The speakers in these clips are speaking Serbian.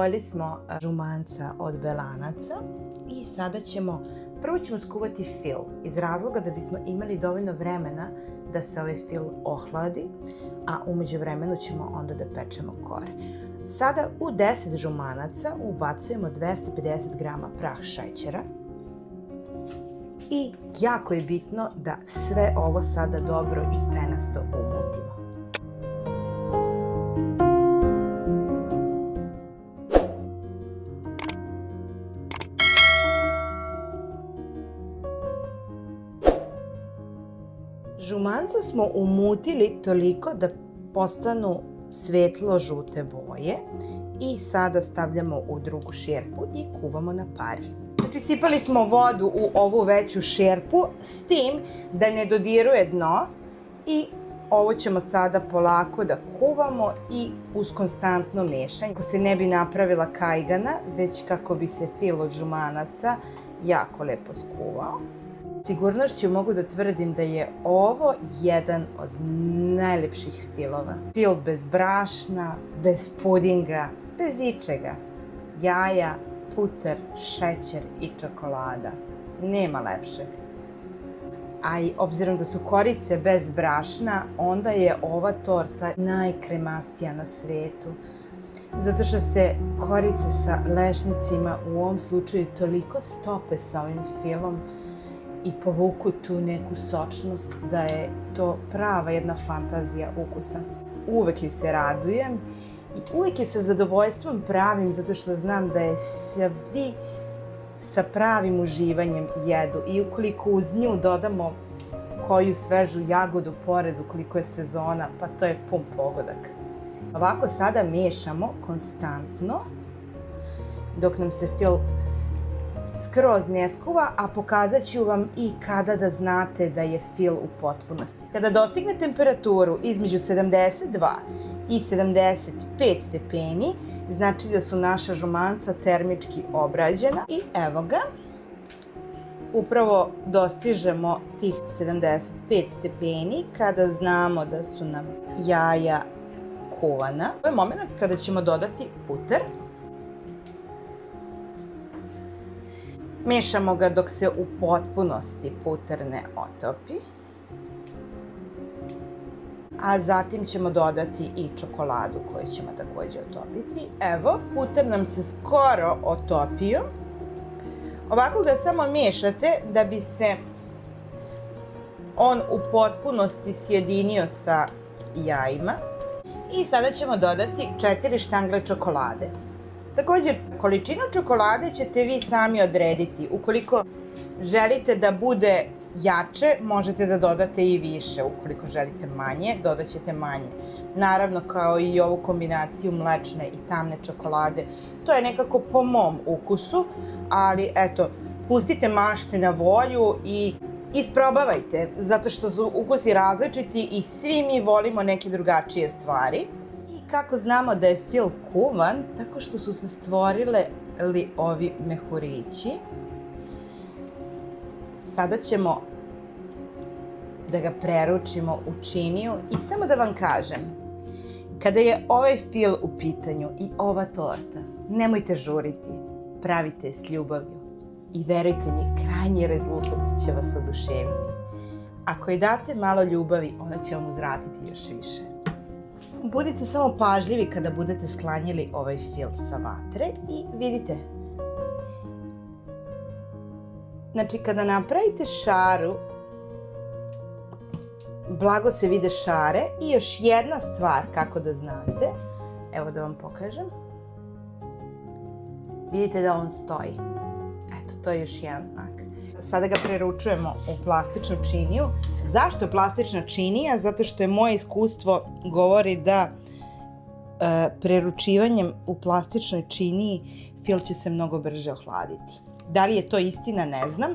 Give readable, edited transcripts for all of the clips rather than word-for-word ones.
Odvojili smo žumanca od belanaca i sada prvo ćemo skuvati fil iz razloga da bismo imali dovoljno vremena da se ovaj fil ohladi, a umeđu vremenu ćemo onda da pečemo kore. Sada u 10 žumanaca ubacujemo 250 grama prah šećera i jako je bitno da sve ovo sada dobro i penasto umutimo. Žumanca smo umutili toliko da postanu svetlo žute boje i sada stavljamo u drugu šerpu i kuvamo na pari. Znači sipali smo vodu u ovu veću šerpu s tim da ne dodiruje dno i ovo ćemo sada polako da kuvamo i uz konstantno mešanje kako se ne bi napravila kajgana, već kako bi se fil od žumanaca jako lepo skuvao. Sigurnošću mogu da tvrdim da je ovo jedan od najlepših filova. Fil bez brašna, bez pudinga, bez ičega. Jaja, puter, šećer i čokolada. Nema lepšeg. A i obzirom da su korice bez brašna, onda je ova torta najkremastija na svetu. Zato što se korice sa lešnicima u ovom slučaju toliko stope sa ovim filom i povuku tu neku sočnost da je to prava jedna fantazija ukusa. Uvek joj se radujem i uvek je sa zadovoljstvom pravim zato što znam da je svi sa pravim uživanjem jedu i ukoliko uz nju dodamo koju svežu jagodu pored ukoliko je sezona, pa to je pun pogodak. Ovako sada mešamo konstantno dok nam se fil skroz ne skuva, a pokazat ću vam i kada da znate da je fil u potpunosti. Kada dostigne temperaturu između 72 i 75 stepeni, znači da su naša žumanca termički obrađena i evo ga. Upravo dostižemo tih 75 stepeni kada znamo da su nam jaja kuvana. Ovo je moment kada ćemo dodati puter. Mešamo ga dok se u potpunosti puter ne otopi. A zatim ćemo dodati i čokoladu koju ćemo takođe otopiti. Evo, puter nam se skoro otopio. Ovako ga samo mešate da bi se on u potpunosti sjedinio sa jajima. I sada ćemo dodati 4 štangle čokolade. Također, količinu čokolade ćete vi sami odrediti. Ukoliko želite da bude jače, možete da dodate i više. Ukoliko želite manje, dodat ćete manje. Naravno, kao i ovu kombinaciju mlečne i tamne čokolade. To je nekako po mom ukusu, ali eto, pustite mašte na volju i isprobavajte, zato što su ukusi različiti i svi mi volimo neke drugačije stvari. Kako znamo da je fil kuvan? Tako što su se stvorili ovi mehurići. Sada ćemo da ga preručimo u činiju i samo da vam kažem, kada je ovaj fil u pitanju i ova torta, nemojte žuriti, pravite je s ljubavlju i verujte mi, krajnji rezultat će vas oduševiti. Ako je date malo ljubavi, ona će vam uzvratiti još više. Budite samo pažljivi kada budete sklanjali ovaj fil sa vatre i vidite. Znači, kada napravite šaru, blago se vide šare i još jedna stvar kako da znate. Evo da vam pokažem. Vidite da on stoji. Eto, to je još jedan znak. Sada ga preručujemo u plastičnu činiju. Zašto je plastična činija? Zato što je moje iskustvo govori da preručivanjem u plastičnoj činiji fil će se mnogo brže ohladiti. Da li je to istina, ne znam.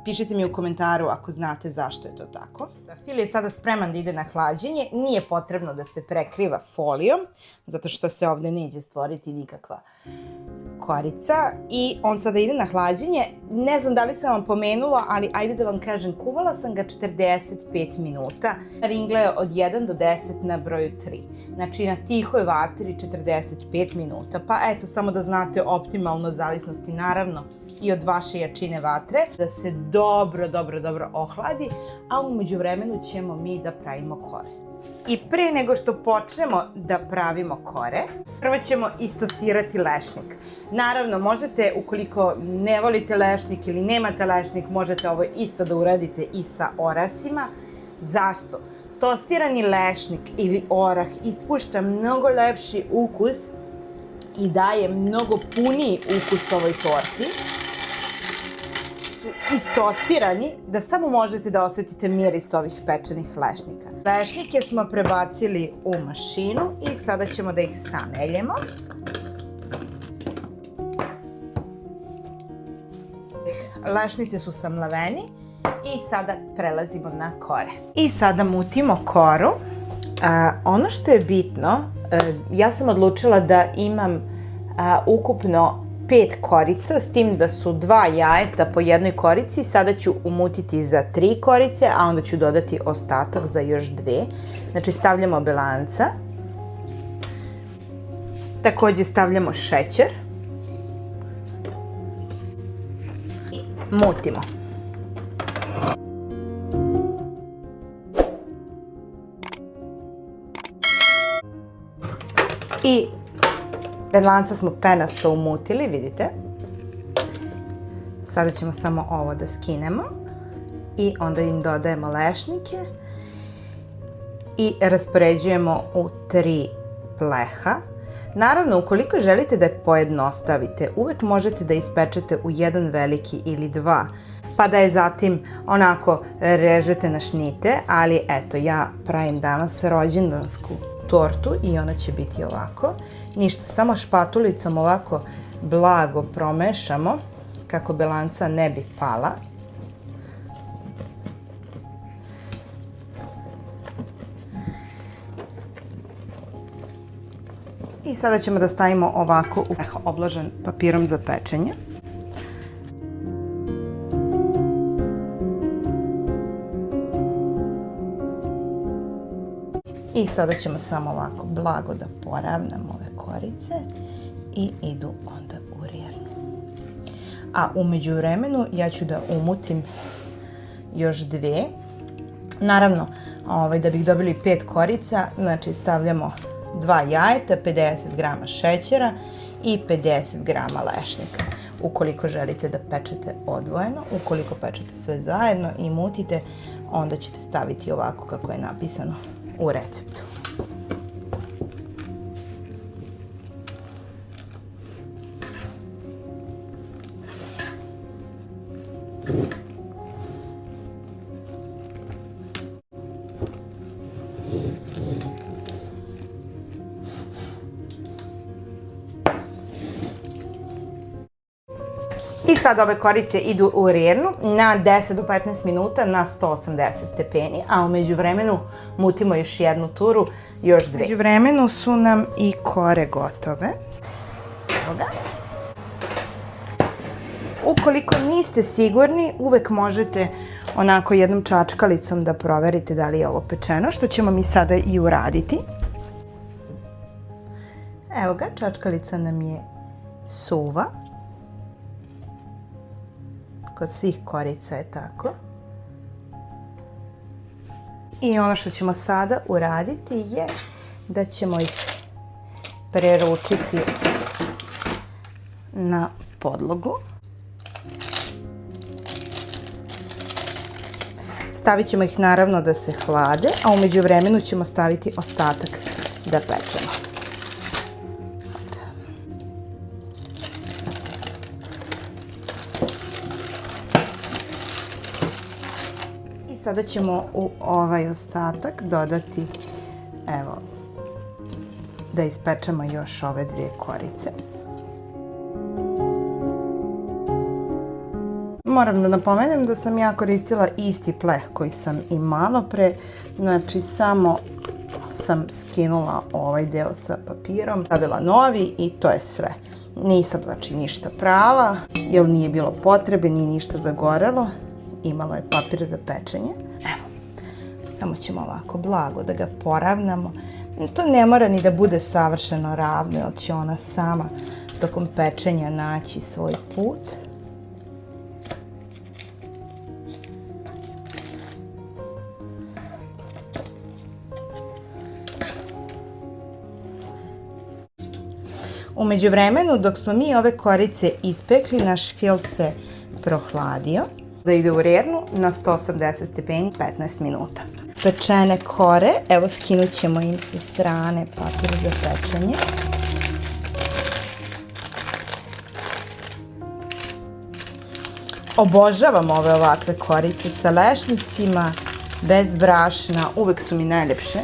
Pišite mi u komentaru ako znate zašto je to tako. Fil je sada spreman da ide na hlađenje. Nije potrebno da se prekriva folijom, zato što se ovde neće stvoriti nikakva korica i on sada ide na hlađenje. Ne znam da li sam vam pomenula, ali ajde da vam kažem, kuvala sam ga 45 minuta. Ringla je od 1 do 10 na broju 3. Znači na tihoj vatri 45 minuta. Pa eto, samo da znate optimalno zavisnosti naravno i od vaše jačine vatre, da se dobro ohladi, a u međuvremenu ćemo mi da pravimo kore. I pre nego što počnemo da pravimo kore, prvo ćemo istostirati lešnik. Naravno, možete, ukoliko ne volite lešnik ili nemate lešnik, možete ovo isto da uradite i sa orasima. Zašto? Tostirani lešnik ili orah ispušta mnogo lepši ukus i daje mnogo puniji ukus ovoj torti. Istostirani, da samo možete da osetite miris ovih pečenih lešnika. Lešnike smo prebacili u mašinu i sada ćemo da ih sameljemo. Lešnice su samlaveni i sada prelazimo na kore. I sada mutimo koru. Ono što je bitno, ja sam odlučila da imam ukupno 5 korica, s tim da su 2 jajeta po jednoj korici. Sada ću umutiti za 3 korice, a onda ću dodati ostatak za još 2. Znači stavljamo belanca. Takođe stavljamo šećer. I mutimo. I belanca smo penasto umutili, vidite. Sada ćemo samo ovo da skinemo i onda im dodajemo lešnike i raspoređujemo u 3 pleha. Naravno, ukoliko želite da je pojednostavite, uvek možete da ispečete u jedan veliki ili 2, pa da je zatim onako režete na šnite, ali eto, ja pravim danas rođendansku tortu i ona će biti ovako. Ništa, samo špatulicom ovako blago promešamo kako belanca ne bi pala. I sada ćemo da stavimo ovako u obložen papirom za pečenje. I sada ćemo samo ovako blago da poravnamo ove korice i idu onda u rjernu. A u međuvremenu ja ću da umutim još 2. Naravno, da bih dobili 5 korica, znači stavljamo 2 jajeta, 50 grama šećera i 50 grama lešnika. Ukoliko želite da pečete odvojeno, ukoliko pečete sve zajedno i mutite, onda ćete staviti ovako kako je napisano u receptu. I sad ove korice idu u rjernu na 10 do 15 minuta na 180 stepeni, a u međuvremenu mutimo još jednu turu, još 2. U međuvremenu su nam i kore gotove. Evo ga. Ukoliko niste sigurni, uvek možete onako jednom čačkalicom da proverite da li je ovo pečeno, što ćemo mi sada i uraditi. Evo ga, čačkalica nam je suva. Kod svih korica je tako. I ono što ćemo sada uraditi je da ćemo ih preručiti na podlogu. Stavit ćemo ih naravno da se hlade, a u međuvremenu ćemo staviti ostatak da pečemo. Sada ćemo u ovaj ostatak dodati, evo, da ispečemo još ove 2 korice. Moram da napomenem da sam ja koristila isti pleh koji sam i malo pre, znači samo sam skinula ovaj deo sa papirom, stavila novi i to je sve. Nisam znači ništa prala, jer nije bilo potrebe, nije ništa zagorelo. Imalo je papir za pečenje. Evo, samo ćemo ovako blago da ga poravnamo. To ne mora ni da bude savršeno ravno, jer će ona sama tokom pečenja naći svoj put. U međuvremenu, dok smo mi ove korice ispekli, naš fil se prohladio. Da ide u rernu na 180 stepeni 15 minuta. Pečene kore, evo skinut ćemo im sa strane papir za pečenje. Obožavam ove ovakve korice sa lešnicima, bez brašna, uvek su mi najljepše.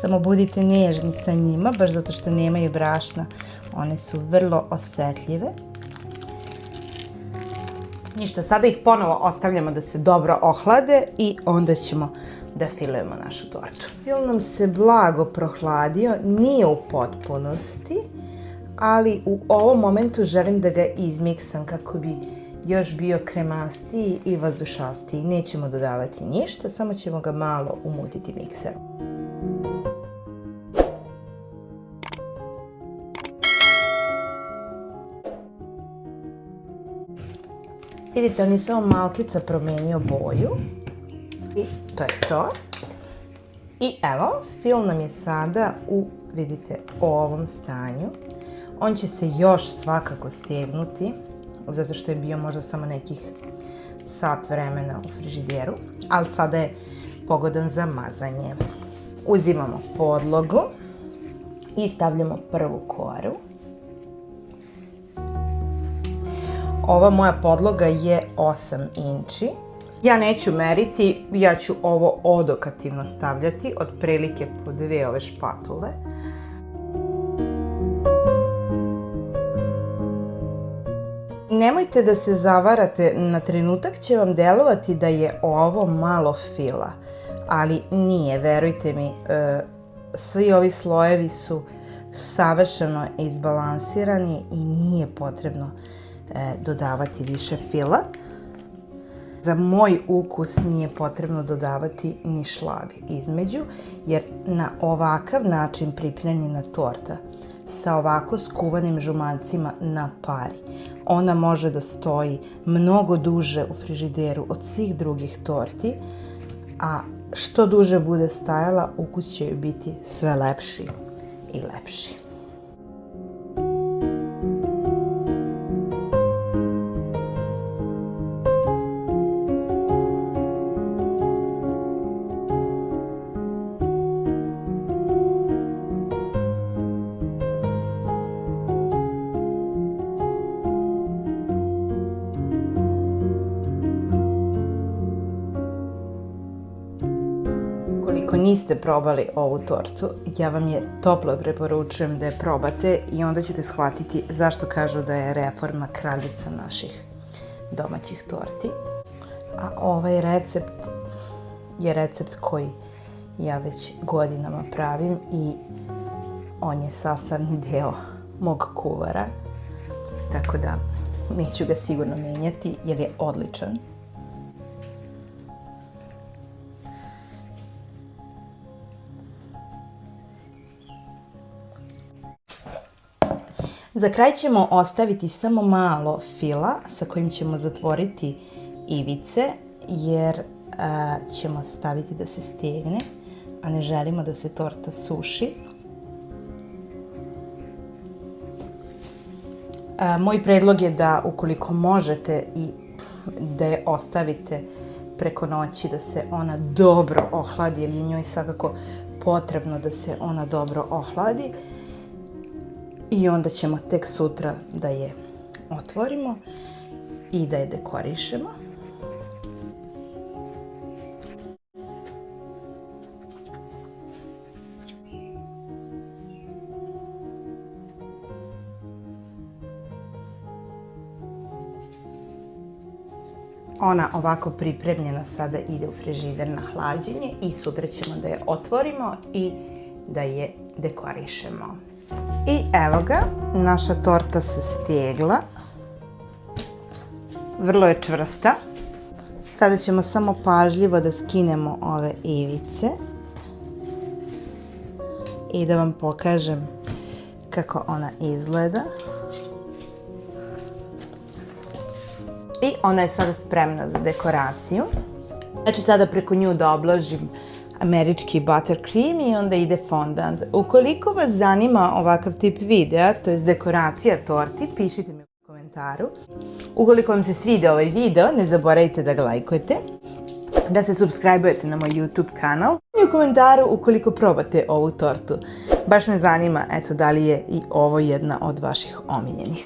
Samo budite nežni sa njima, baš zato što nemaju brašna. One su vrlo osetljive. Ništa, sada ih ponovo ostavljamo da se dobro ohlade i onda ćemo da filujemo našu tortu. Fil nam se blago prohladio, nije u potpunosti, ali u ovom momentu želim da ga izmiksam kako bi još bio kremastiji i vazdušastiji. Nećemo dodavati ništa, samo ćemo ga malo umutiti mikserom. Vidite, on je samo malkica promenio boju. I to je to. I evo, fil nam je sada u, vidite, ovom stanju. On će se još svakako stegnuti, zato što je bio možda samo nekih sat vremena u frižideru, ali sada je pogodan za mazanje. Uzimamo podlogu i stavljamo prvu koru. Ova moja podloga je 8 inči. Ja neću meriti, ja ću ovo odokativno stavljati, otprilike po 2 ove špatule. Nemojte da se zavarate, na trenutak će vam delovati da je ovo malo fila, ali nije, verujte mi, svi ovi slojevi su savršeno izbalansirani i nije potrebno dodavati više fila. Za moj ukus nije potrebno dodavati ni šlag između, jer na ovakav način pripremljena torta sa ovako skuvanim žumancima na pari, ona može da stoji mnogo duže u frižideru od svih drugih torti, a što duže bude stajala, ukus će joj biti sve lepši i lepši. Ukoliko niste probali ovu tortu, ja vam je toplo preporučujem da je probate i onda ćete shvatiti zašto kažu da je Reforma kraljica naših domaćih torti. A ovaj recept je recept koji ja već godinama pravim i on je sastavni deo mog kuvara, tako da neću ga sigurno menjati jer je odličan. Za kraj ćemo ostaviti samo malo fila sa kojim ćemo zatvoriti ivice, jer ćemo staviti da se stegne, a ne želimo da se torta suši. Moj predlog je da ukoliko možete i da je ostavite preko noći da se ona dobro ohladi, jer je njoj svakako potrebno da se ona dobro ohladi. I onda ćemo tek sutra da je otvorimo i da je dekorišemo. Ona ovako pripremljena sada ide u frižider na hlađenje i sutra ćemo da je otvorimo i da je dekorišemo. I evo ga, naša torta se stegla. Vrlo je čvrsta. Sada ćemo samo pažljivo da skinemo ove ivice i da vam pokažem kako ona izgleda. I ona je sada spremna za dekoraciju. Ja ću sada preko nju da obložim američki buttercream i onda ide fondant. Ukoliko vas zanima ovakav tip videa, to je dekoracija torti, pišite mi u komentaru. Ukoliko vam se sviđa ovaj video, ne zaboravite da ga lajkujete, da se subscribe-ujete na moj YouTube kanal i u komentaru ukoliko probate ovu tortu. Baš me zanima, eto, da li je i ovo jedna od vaših omiljenih.